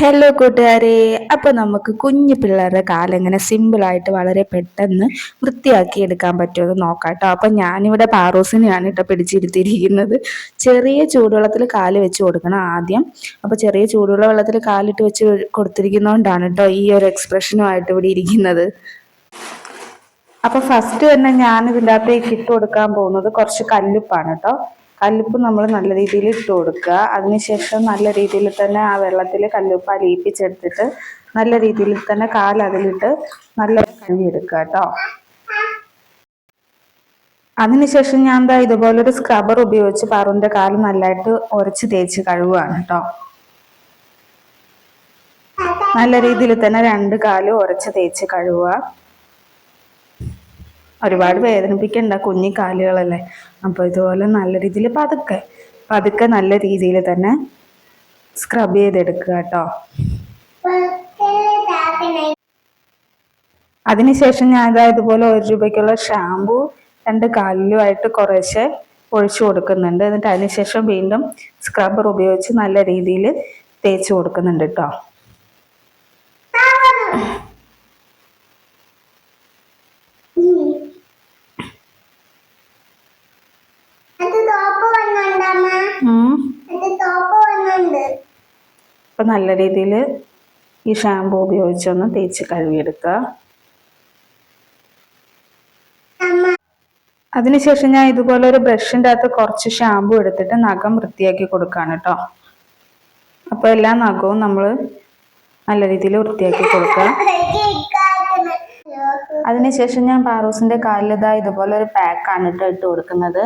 Hello കൂട്ടുകാരെ, അപ്പോൾ നമുക്ക് കുഞ്ഞു പിള്ളേരുടെ കാലെങ്ങനെ സിമ്പിളായിട്ട് വളരെ പെട്ടെന്ന് വൃത്തിയാക്കി എടുക്കാൻ പറ്റുമെന്ന് നോക്കാം കേട്ടോ. അപ്പം ഞാനിവിടെ പാറൂസിനെയാണ് കേട്ടോ പിടിച്ചിരുത്തിയിരിക്കുന്നത്. ചെറിയ ചൂടുവെള്ളത്തിൽ കാല് വെച്ച് കൊടുക്കണം ആദ്യം. അപ്പോൾ ചെറിയ ചൂടുള്ള വെള്ളത്തിൽ കാലിട്ട് വെച്ച് കൊടുത്തിരിക്കുന്നതുകൊണ്ടാണ് കേട്ടോ ഈ ഒരു എക്സ്പ്രഷനുമായിട്ട് ഇവിടെ ഇരിക്കുന്നത്. അപ്പോൾ ഫസ്റ്റ് തന്നെ ഞാൻ ഇതിൻ്റെ അകത്തേക്ക് ഇട്ട് കൊടുക്കാൻ പോകുന്നത് കുറച്ച് കല്ലുപ്പാണ് കേട്ടോ. കല്ലുപ്പ് നമ്മൾ നല്ല രീതിയിൽ ഇട്ട് കൊടുക്കുക. അതിനുശേഷം നല്ല രീതിയിൽ തന്നെ ആ വെള്ളത്തിൽ കല്ലുപ്പ് അലിയിപ്പിച്ചെടുത്തിട്ട് നല്ല രീതിയിൽ തന്നെ അതിലിട്ട് നല്ല കഴുകിയെടുക്കുക കേട്ടോ. അതിനുശേഷം ഞാൻ എന്താ ഇതുപോലൊരു സ്ക്രബ്ബർ ഉപയോഗിച്ച് പാറുവിൻ്റെ കാല് നല്ലതായിട്ട് ഉരച്ച് തേച്ച് കഴുകുകയാണ് കേട്ടോ. നല്ല രീതിയിൽ തന്നെ രണ്ട് കാലും ഉരച്ച് തേച്ച് കഴുകുക. ഒരുപാട് വേദനിപ്പിക്കണ്ട, കുഞ്ഞി കാലുകളല്ലേ. അപ്പോൾ ഇതുപോലെ നല്ല രീതിയിൽ പതുക്കെ നല്ല രീതിയിൽ തന്നെ സ്ക്രബ് ചെയ്തെടുക്കുക കേട്ടോ. അതിനുശേഷം ഞാൻ ഇതുപോലെ 1 രൂപയ്ക്കുള്ള ഷാമ്പു 2 കാലിലുമായിട്ട് കുറേശ്ശെ ഒഴിച്ചു കൊടുക്കുന്നുണ്ട്. എന്നിട്ട് അതിനുശേഷം വീണ്ടും സ്ക്രബ്ബർ ഉപയോഗിച്ച് നല്ല രീതിയിൽ തേച്ച് കൊടുക്കുന്നുണ്ട് കേട്ടോ. അപ്പം നല്ല രീതിയിൽ ഈ ഷാമ്പു ഉപയോഗിച്ചൊന്ന് തേച്ച് കഴുകിയെടുക്കുക. അതിനുശേഷം ഞാൻ ഇതുപോലെ ഒരു ബ്രഷിൻ്റെ അകത്ത് കുറച്ച് ഷാമ്പു എടുത്തിട്ട് നഖം വൃത്തിയാക്കി കൊടുക്കുകയാണ് കേട്ടോ. അപ്പോൾ എല്ലാ നഖവും നമ്മൾ നല്ല രീതിയിൽ വൃത്തിയാക്കി കൊടുക്കുക. അതിനുശേഷം ഞാൻ പാറൂസിൻ്റെ കാലിൽ ഇതുപോലെ ഒരു പാക്കാണ് ഇട്ട് കൊടുക്കുന്നത്.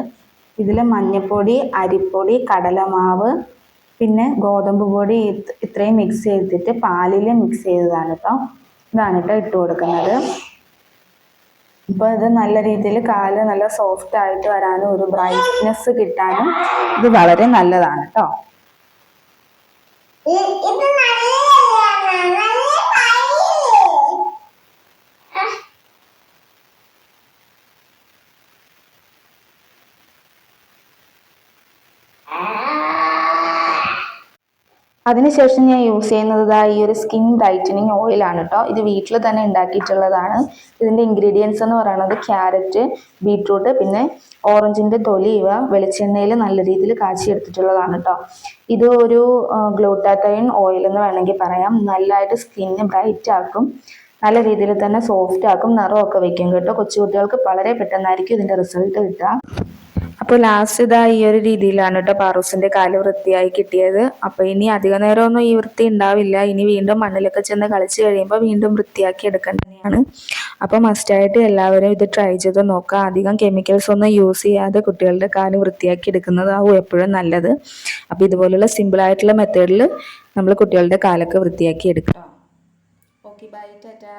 ഇതിൽ മഞ്ഞൾപ്പൊടി, അരിപ്പൊടി, കടലമാവ്, പിന്നെ ഗോതമ്പ് പൊടി ഇത്രയും മിക്സ് ചെയ്തിട്ട് പാലിൽ മിക്സ് ചെയ്തതാണ് കേട്ടോ. ഇതാണ് കേട്ടോ ഇട്ട് കൊടുക്കുന്നത്. ഇപ്പോൾ ഇത് നല്ല രീതിയിൽ കാല് നല്ല സോഫ്റ്റ് ആയിട്ട് വരാനും ഒരു ബ്രൈറ്റ്നെസ് കിട്ടാനും ഇത് വളരെ നല്ലതാണ് കേട്ടോ. അതിനുശേഷം ഞാൻ യൂസ് ചെയ്യുന്നത് ഈ ഒരു സ്കിൻ ബ്രൈറ്റനിങ് ഓയിലാണ് കേട്ടോ. ഇത് വീട്ടിൽ തന്നെ ഉണ്ടാക്കിയിട്ടുള്ളതാണ്. ഇതിൻ്റെ ഇൻഗ്രീഡിയൻസ് എന്ന് പറയുന്നത് ക്യാരറ്റ്, ബീട്രൂട്ട്, പിന്നെ ഓറഞ്ചിൻ്റെ തൊലി, ഇവ വെളിച്ചെണ്ണയിൽ നല്ല രീതിയിൽ കാച്ചിയെടുത്തിട്ടുള്ളതാണ് കേട്ടോ. ഇത് ഒരു ഗ്ലൂട്ടാത്തയോൺ ഓയിൽ എന്ന് വേണമെങ്കിൽ പറയാം. നല്ലതായിട്ട് സ്കിന്ന് ബ്രൈറ്റ് ആക്കും, നല്ല രീതിയിൽ തന്നെ സോഫ്റ്റ് ആക്കും, നിറമൊക്കെ വെക്കും കേട്ടോ. കൊച്ചുകുട്ടികൾക്ക് വളരെ പെട്ടെന്നായിരിക്കും ഇതിൻ്റെ റിസൾട്ട് കിട്ടുക. അപ്പോൾ ലാസ്റ്റ് ഈ ഒരു രീതിയിലാണ് കേട്ടോ പാറൂസിൻ്റെ കാല് വൃത്തിയായി കിട്ടിയത്. അപ്പോൾ ഇനി അധിക നേരമൊന്നും ഈ വൃത്തി ഉണ്ടാവില്ല. ഇനി വീണ്ടും മണ്ണിലൊക്കെ ചെന്ന് കളിച്ച് കഴിയുമ്പോൾ വീണ്ടും വൃത്തിയാക്കി എടുക്കേണ്ടതാണ്. അപ്പോൾ മസ്റ്റായിട്ട് എല്ലാവരും ഇത് ട്രൈ ചെയ്ത് നോക്കുക. അധികം കെമിക്കൽസ് ഒന്നും യൂസ് ചെയ്യാതെ കുട്ടികളുടെ കാല് വൃത്തിയാക്കി എടുക്കുന്നതാവും എപ്പോഴും നല്ലത്. അപ്പോൾ ഇതുപോലുള്ള സിമ്പിളായിട്ടുള്ള മെത്തേഡിൽ നമ്മൾ കുട്ടികളുടെ കാലൊക്കെ വൃത്തിയാക്കി എടുക്കാം. Okay, bye, Tata.